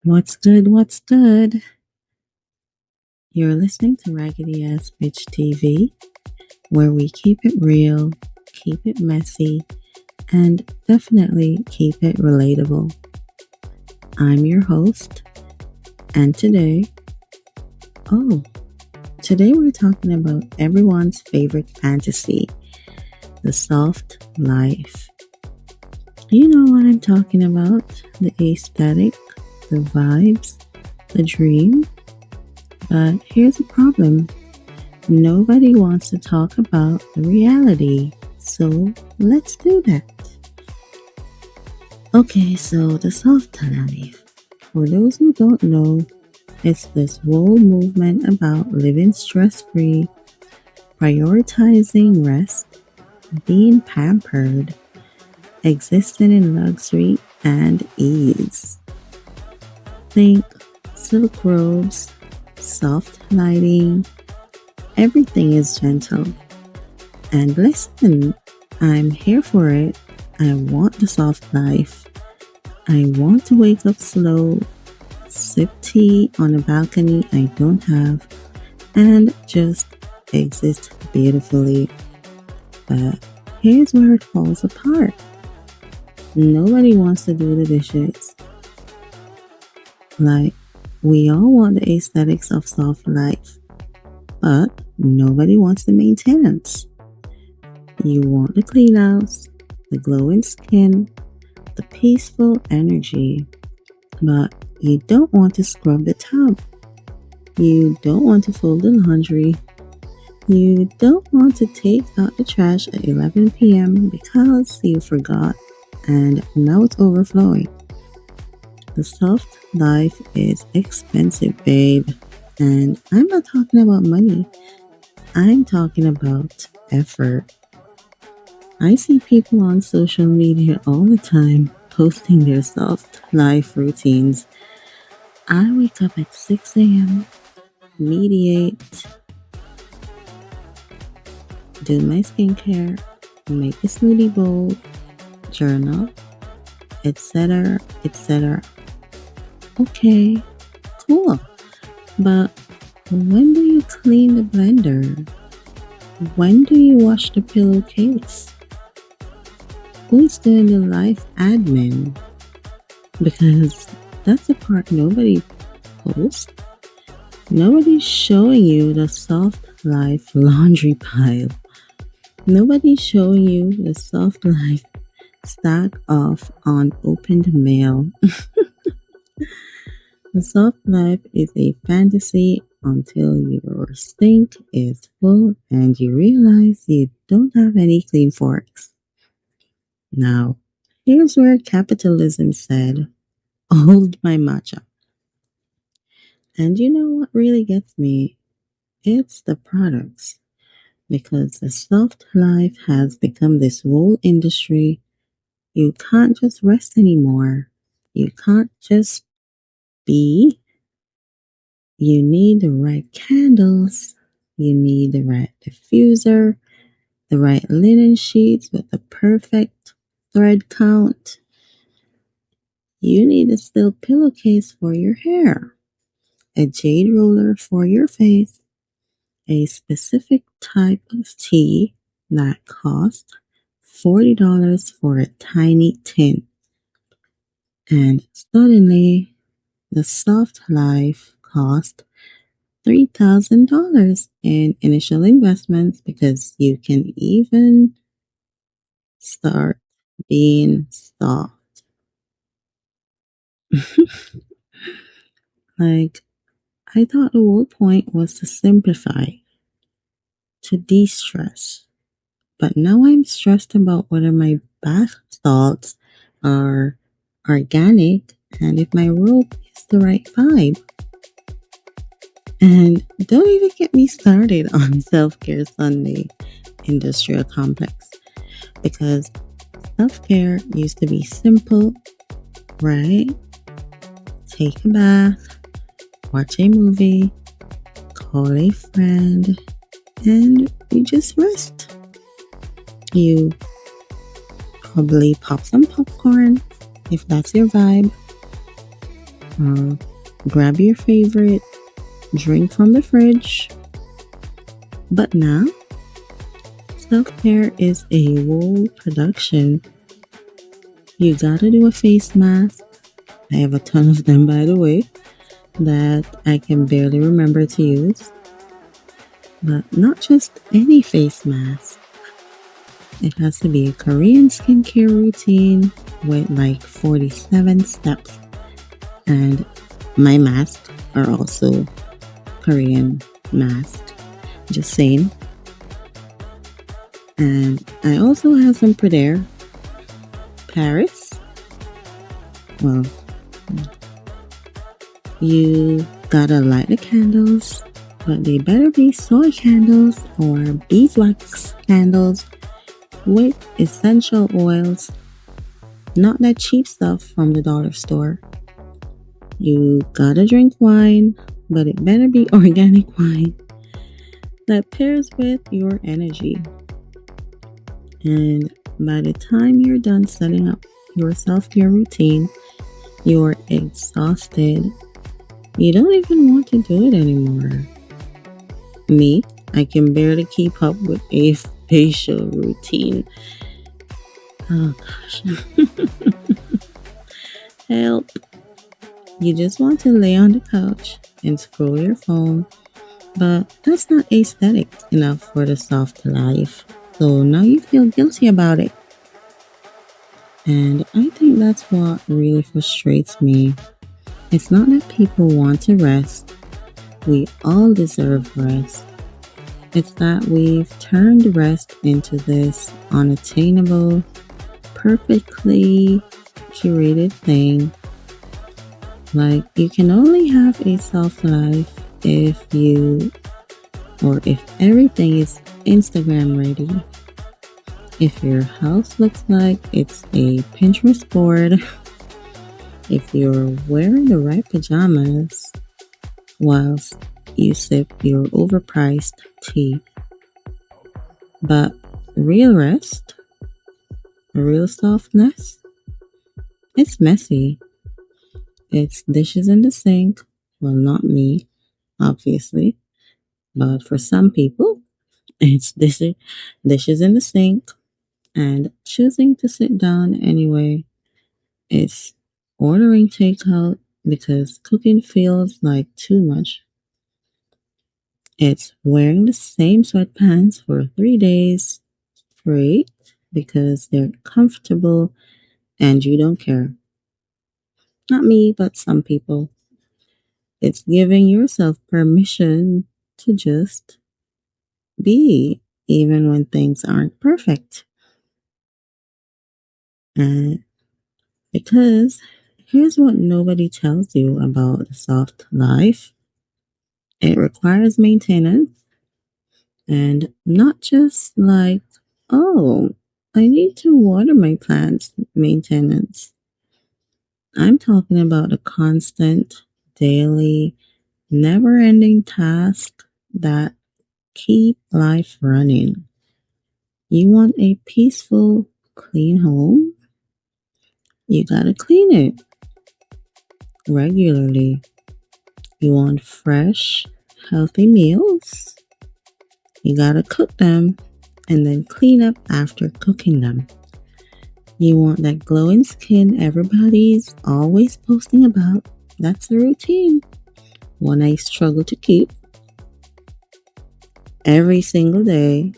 What's good? What's good? You're listening to Raggedy Ass Bitch TV, where we keep it real, keep it messy, and definitely keep it relatable. I'm your host, and oh, today we're talking about everyone's favorite fantasy, the soft life. You know what I'm talking about, the aesthetic, the vibes, the dream. But here's the problem. Nobody wants to talk about the reality. So let's do that. Okay, so the soft life. For those who don't know, it's this whole movement about living stress-free, prioritizing rest, being pampered, existing in luxury and ease. Think silk robes, soft lighting, everything is gentle. And listen, I'm here for it. I want the soft life. I want to wake up slow, sip tea on a balcony I don't have, and just exist beautifully. But here's where it falls apart. Nobody wants to do the dishes. Like, we all want the aesthetics of soft life, but nobody wants the maintenance. You want the clean house, the glowing skin, the peaceful energy, but you don't want to scrub the tub. You don't want to fold the laundry. You don't want to take out the trash at 11 p.m. because you forgot and now it's overflowing. The soft life is expensive, babe. And I'm not talking about money. I'm talking about effort. I see people on social media all the time posting their soft life routines. I wake up at 6 a.m., mediate, do my skincare, make a smoothie bowl, journal, etc., etc. Okay, cool. But when do you clean the blender? When do you wash the pillowcase? Who's doing the life admin? Because that's the part nobody posts. Nobody's showing you the soft life laundry pile. Nobody's showing you the soft life stack of unopened mail. The soft life is a fantasy until your sink is full and you realize you don't have any clean forks. Now, here's where capitalism said, hold my matcha. And you know what really gets me? It's the products. Because the soft life has become this whole industry. You can't just rest anymore. You can't just be. You need the right candles. You need the right diffuser, the right linen sheets with the perfect thread count. You need a steel pillowcase for your hair, a jade roller for your face, a specific type of tea that costs $40 for a tiny tin. And suddenly, the soft life cost $3,000 in initial investments because you can even start being soft. Like, I thought the whole point was to simplify, to de-stress. But now I'm stressed about whether my bath salts are organic and if my rope is the right vibe. And don't even get me started on Self-Care Sunday industrial complex because self-care used to be simple, right? Take a bath, watch a movie, call a friend, and you just rest. You probably pop some popcorn if that's your vibe. Uh, Grab your favorite drink from the fridge. But now, self care is a whole production. You gotta do a face mask. I have a ton of them, by the way, that I can barely remember to use. But not just any face mask. It has to be a Korean skincare routine with like 47 steps. And my masks are also Korean masks. Just saying. And I also have some Pradair Paris. Well, you gotta light the candles, but they better be soy candles or beeswax candles with essential oils, not that cheap stuff from the dollar store. You gotta drink wine, but it better be organic wine that pairs with your energy. And by the time you're done setting up your self-care routine, you're exhausted. You don't even want to do it anymore. Me, I can barely keep up with a facial routine. Oh gosh. Help. You just want to lay on the couch and scroll your phone, but that's not aesthetic enough for the soft life. So now you feel guilty about it. And I think that's what really frustrates me. It's not that people want to rest. We all deserve rest. It's that we've turned rest into this unattainable, perfectly curated thing. Like, you can only have a soft life if everything is Instagram ready. If your house looks like it's a Pinterest board. If you're wearing the right pajamas whilst you sip your overpriced tea. But real rest, real softness, it's messy. It's dishes in the sink. Well, not me, obviously. But for some people, it's dishes in the sink and choosing to sit down anyway. It's ordering takeout because cooking feels like too much. It's wearing the same sweatpants for 3 days straight because they're comfortable and you don't care. Not me, but some people. It's giving yourself permission to just be, even when things aren't perfect. And because here's what nobody tells you about the soft life, it requires maintenance and not just like, oh, I need to water my plants maintenance. I'm talking about a constant, daily, never ending task that keep life running. You want a peaceful, clean home? You gotta clean it regularly. You want fresh, healthy meals? You gotta cook them and then clean up after cooking them. You want that glowing skin everybody's always posting about? That's a routine. One I struggle to keep every single day,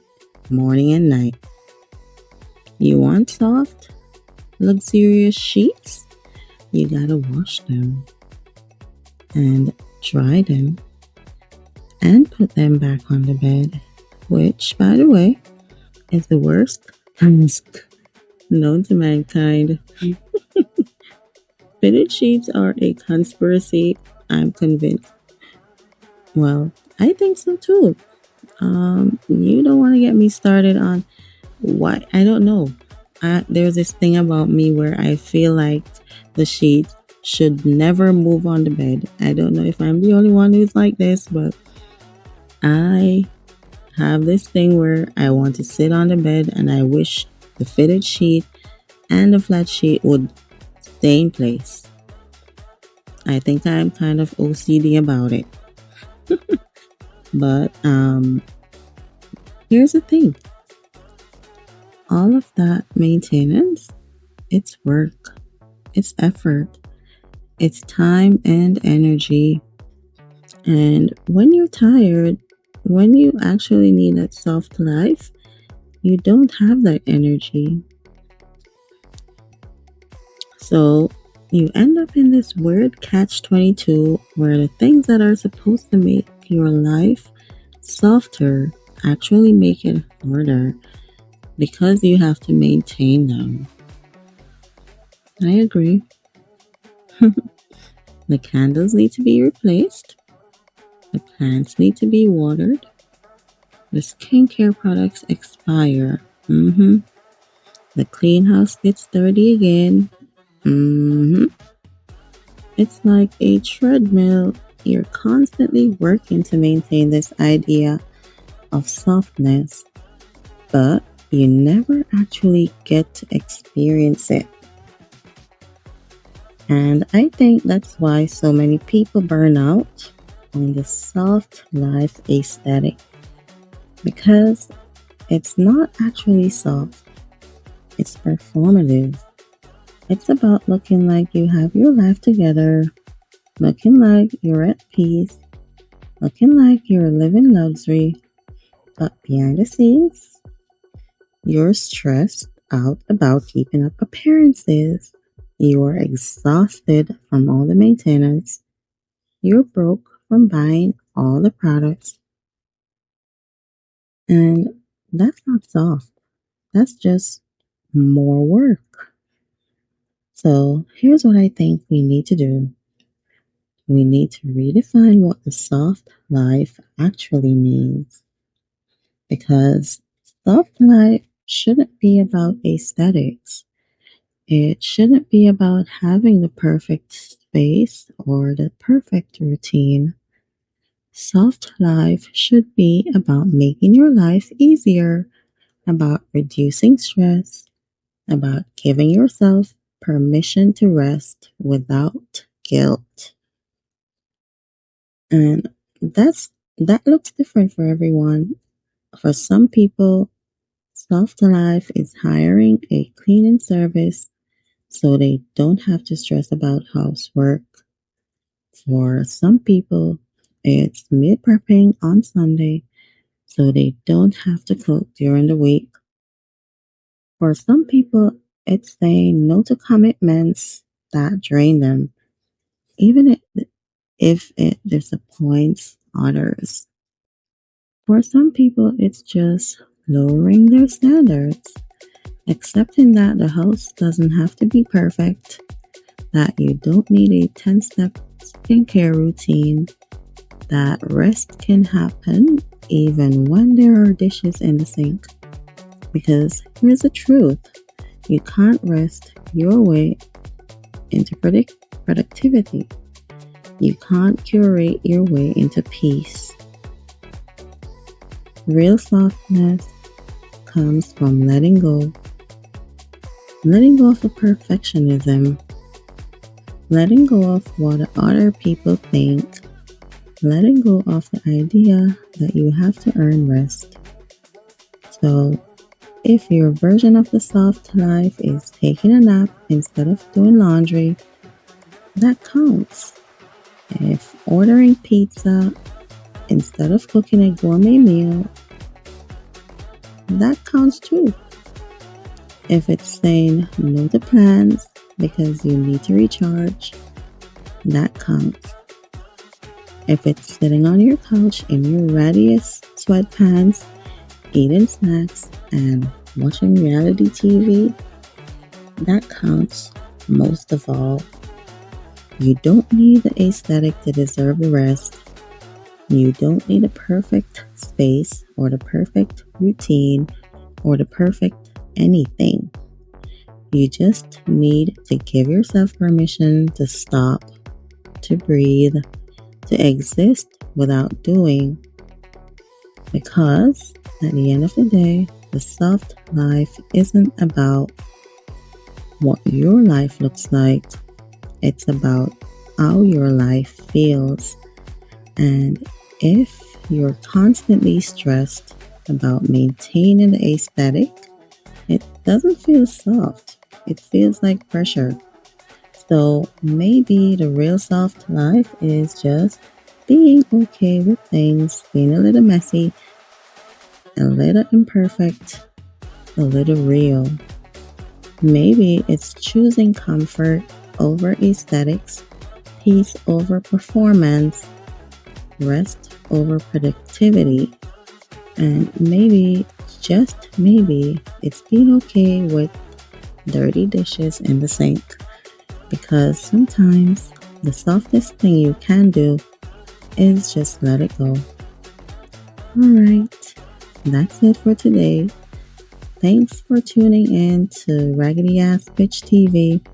morning and night. You want soft, luxurious sheets? You gotta wash them and dry them and put them back on the bed, which, by the way, is the worst task known to mankind. Fitted sheets are a conspiracy, I'm convinced. Well, I think so too. You don't want to get me started on why. I don't know. There's this thing about me where I feel like the sheets should never move on the bed. I don't know if I'm the only one who's like this, but I have this thing where I want to sit on the bed and I wish the fitted sheet and the flat sheet would stay in place. I think I'm kind of OCD about it. But here's the thing, all of that maintenance, it's work, it's effort, it's time and energy. And when you're tired, when you actually need that soft life, you don't have that energy. So you end up in this weird catch 22 where the things that are supposed to make your life softer actually make it harder because you have to maintain them. I agree. The candles need to be replaced, the plants need to be watered, the skincare products expire. The clean house gets dirty again. hmm It's like a treadmill. You're constantly working to maintain this idea of softness, but you never actually get to experience it. And I think that's why so many people burn out on the soft life aesthetic, because it's not actually soft, it's performative. It's about looking like you have your life together, looking like you're at peace, looking like you're living luxury, but behind the scenes, you're stressed out about keeping up appearances. You're exhausted from all the maintenance. You're broke from buying all the products. And that's not soft. That's just more work. So here's what I think we need to do. We need to redefine what the soft life actually means. Because soft life shouldn't be about aesthetics. It shouldn't be about having the perfect space or the perfect routine. Soft life should be about making your life easier, about reducing stress, about giving yourself permission to rest without guilt. And that looks different for everyone. For some people, soft life is hiring a cleaning service so they don't have to stress about housework. For some people, it's meal prepping on Sunday so they don't have to cook during the week. For some people, it's saying no to commitments that drain them, even if it disappoints others. For some people, it's just lowering their standards, accepting that the house doesn't have to be perfect, that you don't need a 10-step skincare routine, that rest can happen even when there are dishes in the sink. Because here's the truth, you can't rest your way into productivity. You can't curate your way into peace. Real softness comes from letting go of the perfectionism, letting go of what other people think, letting go of the idea that you have to earn rest. So, if your version of the soft life is taking a nap instead of doing laundry, that counts. If ordering pizza instead of cooking a gourmet meal, that counts too. If it's saying no to plans because you need to recharge, that counts. If it's sitting on your couch in your rattiest sweatpants, eating snacks, and watching reality TV, that counts most of all. You don't need the aesthetic to deserve the rest. You don't need a perfect space or the perfect routine or the perfect anything. You just need to give yourself permission to stop, to breathe, to exist without doing. Because at the end of the day, the soft life isn't about what your life looks like. It's about how your life feels. And if you're constantly stressed about maintaining the aesthetic, it doesn't feel soft. It feels like pressure. So maybe the real soft life is just being okay with things, being a little messy, a little imperfect, a little real. Maybe it's choosing comfort over aesthetics, peace over performance, rest over productivity, and maybe, just maybe, it's being okay with dirty dishes in the sink. Because sometimes the softest thing you can do is just let it go. Alright, that's it for today. Thanks for tuning in to Raggedy Ass Bitch TV.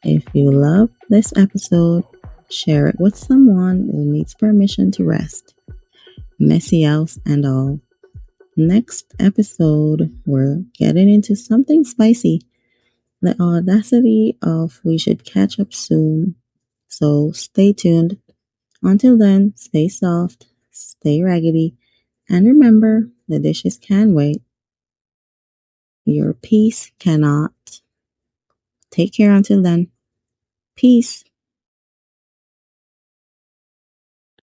If you love this episode, share it with someone who needs permission to rest. Messy house and all. Next episode, we're getting into something spicy. The audacity of we should catch up soon. So stay tuned. Until then, stay soft, stay raggedy, and remember the dishes can wait. Your peace cannot. Take care until then. Peace.